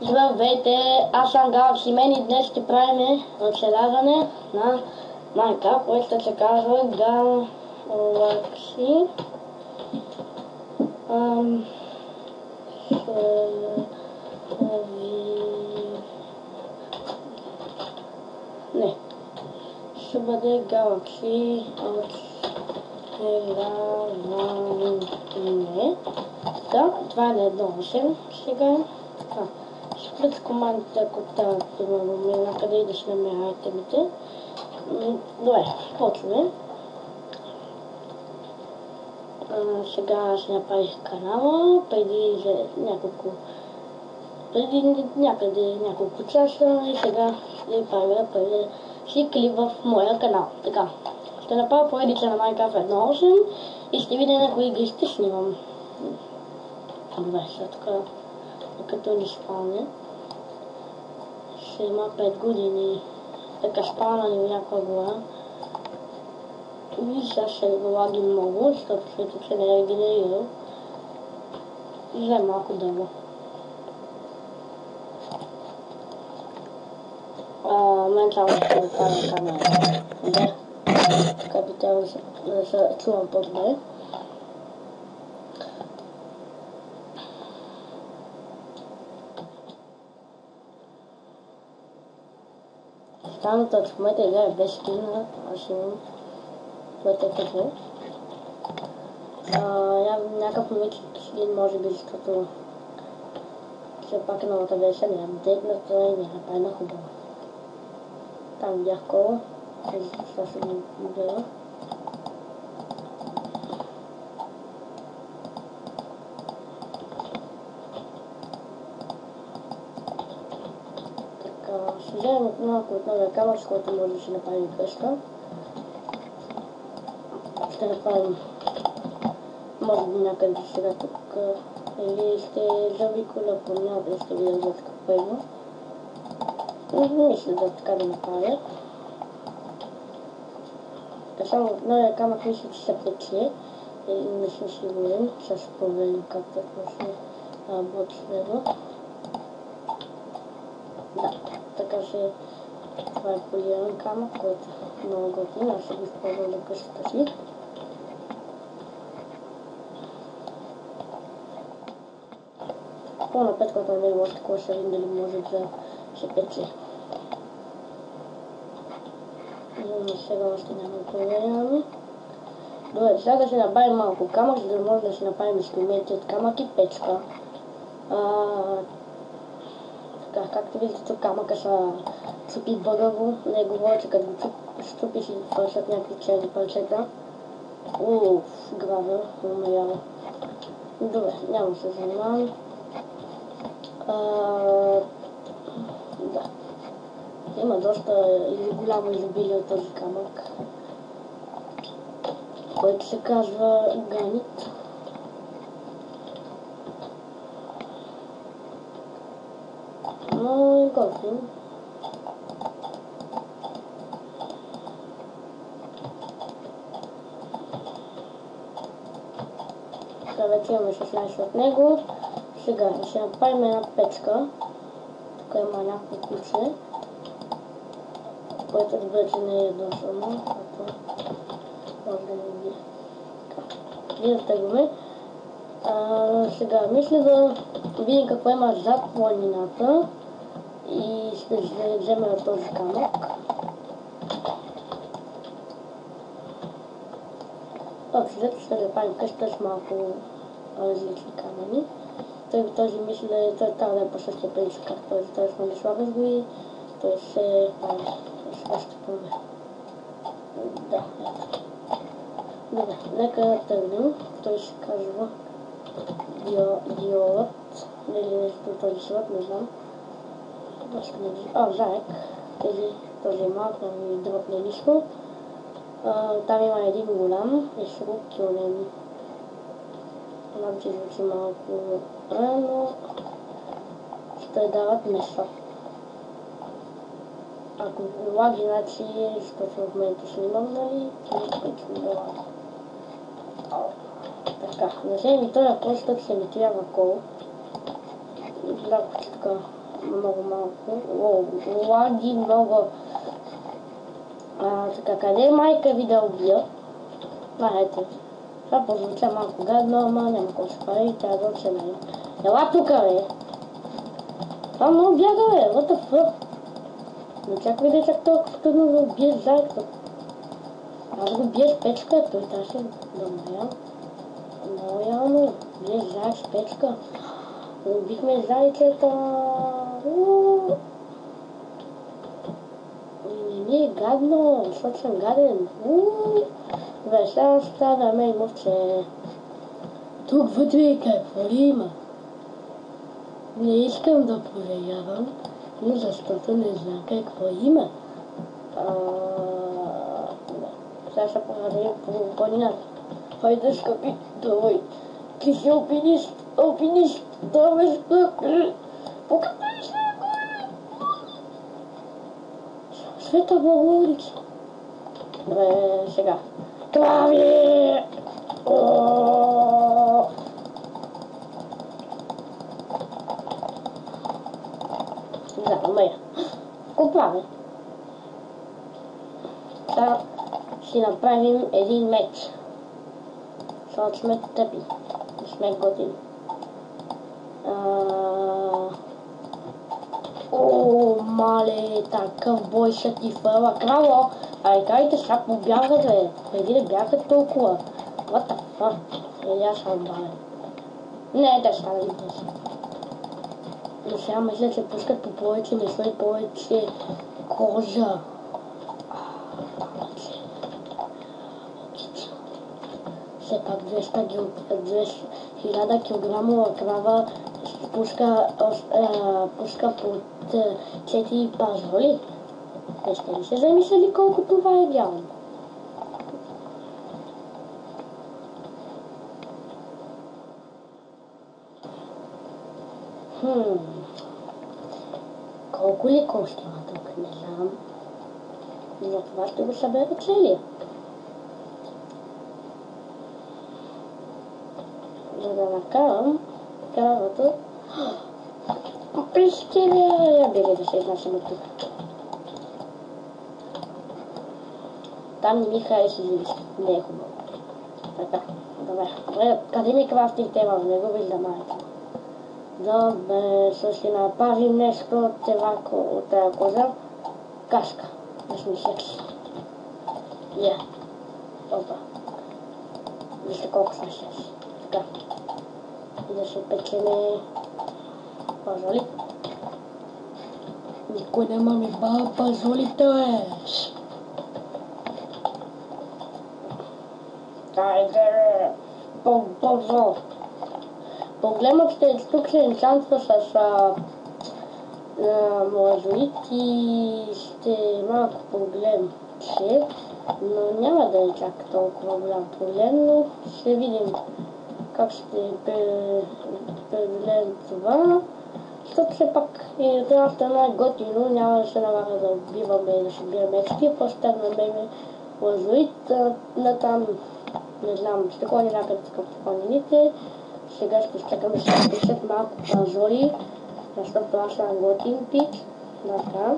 Здравейте, аз съм Галаксимен и днес ще правим оцеляване на Minecraft, който се казва Galaxy. Не, ще бъде Galaxy оцеляване. Да, това е на 1.8 сега. Ще влез командите, ако трябва, примерно, някъде и да ще намеря айтемите. Добре, почваме. Сега ще направих канала, преди няколко часа и сега ще правя си клип в моя канал. Така, ще направя поредица на Minecraft 1.8 и ще видя на кои игри ще снимам. Добре, сега така, докато ни спалне. Ще има 5 години. Така спална ни някаква гора. И сега ще лаги много, защото светът се не е регенерирал. Взем малко дърво. Мен само ще отправя камера. Да. Така би трябва да се чувам по-добре. Станата в момента играе без скина, аз имам твоите какво. Някакъв момент скин може би, защото все пак новата версия не е апдейтната и не е направена хубаво. Там видях кола, сега се го гледа. Ще вземем малко от новия камък, с който може да си направим къща. Ще направим, може би някъде сега тук, или ще завиколя по някъде, ще видя за какво има. Мисля да така да направя. Само от новия камък мисля, че се пече. Не съм сигурен, сега ще проверим как точно работи с него. Да, така че това е полиран камък, който е много готин, аз ще го използвам за къщата си. По-напред, когато намерим още такова, ще видим дали може да се пече. Но сега още няма да проверяваме. Добре, сега да си набавим малко камък, за да може да си направим инструменти от камък и печка. Както виждате, тук камъка са цупи бъгаво, не говоря, че като го щупиш и фършат някакви черни парчета. Грава, умрява. Добре, няма да се занимавам. Да. Има доста голямо изобилие от този камък, който се казва гранит. Но е готин. Така вече имаме 16 от него. Сега ще направим една печка. Тук има някакво ключе, което вече не е дошъмно, като може да не види. Виждате го ме. Сега мисля да видим какво има зад планината и ще вземем от този камък. Общо взето ще направим къща с малко различни камъни. Този мисля, той трябва да е по същия принцип как този, т.е. не слагаш го и той се прави. Сега ще пробваме. Да, ето. Добре, нека да тръгнем. Той се казва диолът. Или нещо този слот, не знам. Заек. Този малък да ми дропне нищо. Там има един голям и ще го килнем. Знам, че звучи малко рано. Ще дават месо. Ако лаги, значи, защото в момента снимам, нали, не да лаги. Така, да вземем и този въпрос, тук се ми трябва кол. Да, така, много малко. Лаги много. Така, къде е майка ви да убия? Ето. Това позвуча малко гадно, ама няма какво се прави и трябва да отсеме. Ела тука, бе! Това много бяга, бе! What the fuck? Не чакай да е чак толкова трудно да убиеш зайца. Аз го бия с печка, той трябваше да умря. Много явно. Биеш заяц с печка. Убихме зайцата. Не ми е гадно, защото съм гаден. Добре, сега ставаме и мовче. Тук вътре какво ли има? Не искам да проверявам, но защото не знам какво има. Сега ще погледнем по планината. Хайде, скъпи, давай. Ти си алпинист, давай, скъпи. Покатай се, горе. Света Благоволица. Добре, сега. Крави! Да, умея. Какво прави? Сега си направим един меч. Защото сме тъпи. Не сме готини. Мале, такъв бой ще ти фърва. Краво! Ай, кайте сега побягат, бе. Преди да бягат толкова. What the fuck? Или аз съм бален. Не, да стана и днес. Но сега мисля, че пускат по повече месо и повече кожа. Все пак 1000 килограмова крава пуска под 4 пазоли. Не сте ли се замислили колко това е реално? Колко ли кости има тук? Не знам. Затова ще го събера целия. За да накарам кравата. Я бега да се изнасим от тук. Там не ми хареса излиза. Не е хубаво. Така, добре. Къде ми крафтинг тема? Не го виждам, майка. Добре, ще направим нещо от тази коза. Кашка. Да сме секси. Опа. Вижте колко сме секси. Така. И да се печеме пазоли. Никой нема ми бава пазолите, бе. Хайде, по-бързо. Проблемът ще тук се енчантва с мозолит и ще е малко проблем, но няма да е чак толкова голям проблем, но ще видим как ще преодолеем това. Защото все пак и от една страна е готино, няма да се налага да убиваме и да се бием експи, просто да намерим мозолит на там. Не знам, ще ходим някъде така по планините. Сега ще изчакаме да се пишат малко пазоли, защото аз съм готин пич. Така.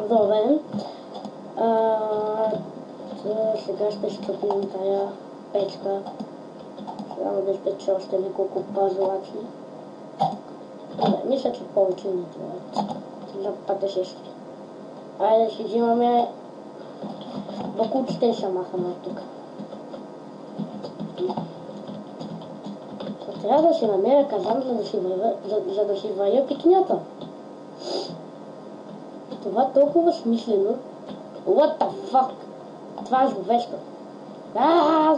Добре. Сега ще изчупим тая печка. Само да изпеча още няколко пазолаци. Добре, мисля, че повече не трябват. За пътя шести. Айде да си взимаме бакуците и се махаме от тук. Трябва да си намеря казан, за да си варя пикнята. Това толкова смислено. What the fuck? Това е зловещо.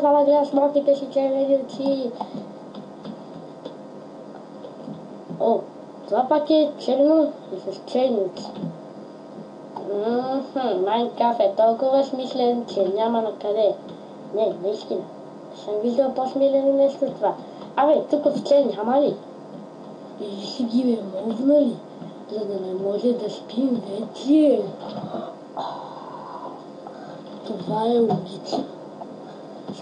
За да гледаш малките си червени очи. О, това пак е черно и с черни очи. Майнкрафт е толкова смислен, че няма на къде. Не, наистина. Съм виждал по-смилено нещо от това. Абе, тук офицери няма ли? Или си ги мовнали, за да не може да спим вече? Това е логично.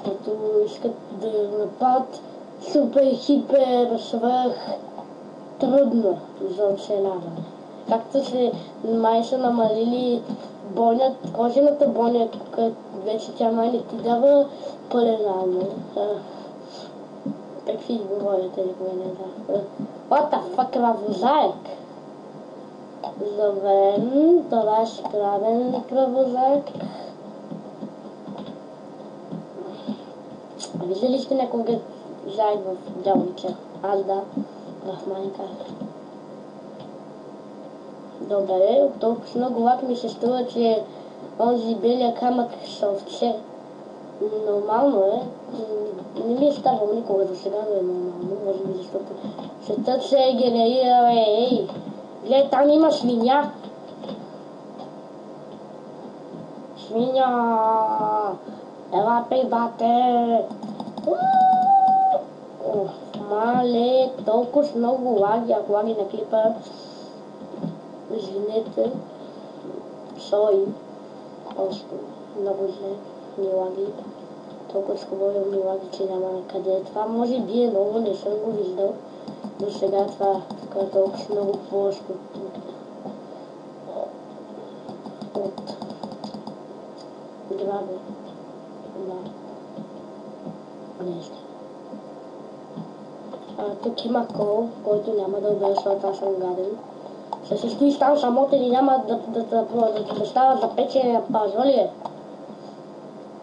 защото искат да направят супер, хипер, свръх трудно за оцеляване. Както се май са намалили кожената боня, вече тя май не ти дава пълен армор. Какви говорите, никой не знам. What the fuck, кръвозаек? Завен, това е шкравен кръвозаек. Виждали ли сте някога заек в Делнича? Аз да, в Майнкрафт. Добре, от толкова много лак ми се струва, че онзи белия камък са овце. Нормално е. Не ми е ставало никога до сега, но е нормално. Може би защото светът се е генерирал. Ей! Гледай, там има свиня! Свиня! Ела пей, бате! Мале, толкова много лаги, ако лаги на клипа. Извинете. Сори. Просто много зле. Ни лаги. Толкова скубавил ми лаги, че няма на къде. Това може би е много, не съм го виждал. До сега това е толкова много по-лошо от града. Да. Нещо. Тук има кол, който няма да убея, защото аз съм гаден. Ще се стоиш там самотен и няма да става запечене на пазолие.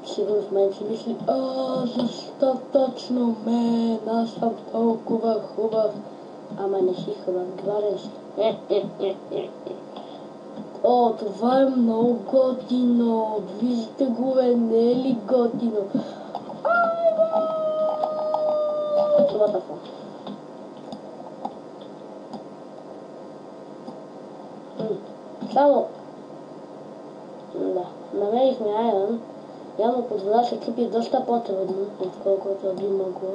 Сигурно в мен си мисли, защо точно мен, аз съм толкова хубав. Ама не си хубав, гладен си. О, това е много готино. Вижте го, не е ли готино? What the fuck? Само... Да, намерихме айрон. Явно под вода се чупи доста по-трудно, отколкото би могло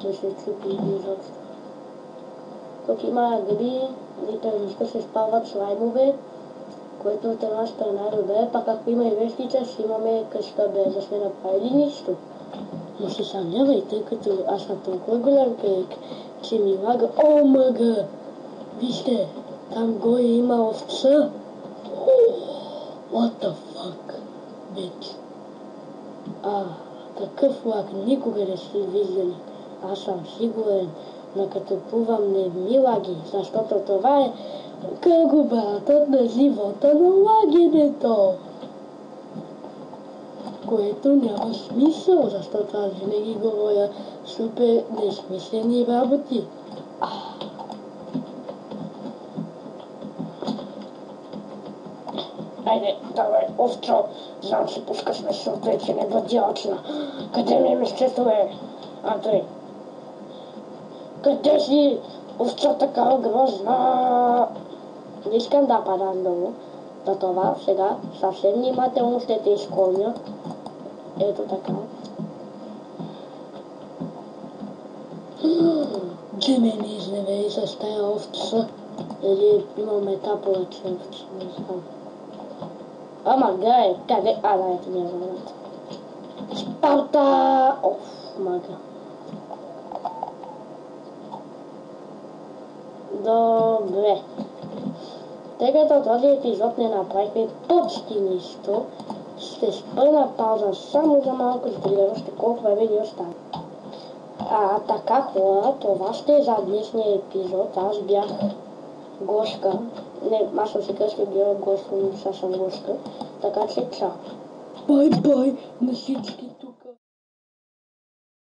да се чупи изобщо. Тук има гъби, литерно се спават слаймове, което от една страна е добре, пак ако има и вещица, ще имаме къща без да сме направили нищо. Но се съмнявай, тъй като аз съм толкова голям човек, че ми лага. О, мъга! Вижте, там горе има овца. What the fuck, bitch? Такъв лак никога не сте виждали. Аз съм сигурен, но като плувам не ми лаги, защото това е кръгобратът на живота на лагенето. Което няма смисъл, защото аз винаги говоря супер несмислени работи. Айде, давай, овчо, знам си пускаш месото, че не бъди очна. Къде ми е местето, бе? Андрей. Къде си? Овчо така грозна. Не искам да падам долу. За това сега съвсем внимателно ще те изколня. Ето така. Че ме не изневери с тая овца. Или имаме таповече овца, не знам. Ама гледай, къде? Да, ето ми е върнат. Спарта! Мага. Добре. Тъй като този епизод не направихме почти нищо, ще спра на пауза само за малко, за да видя още колко време ни остане. Така хора, това ще е за днешния епизод. Аз бях Гошка. Не, аз съм си къща била Гошка, но сега съм Гошка. Така че чао. Бай-бай на всички тук.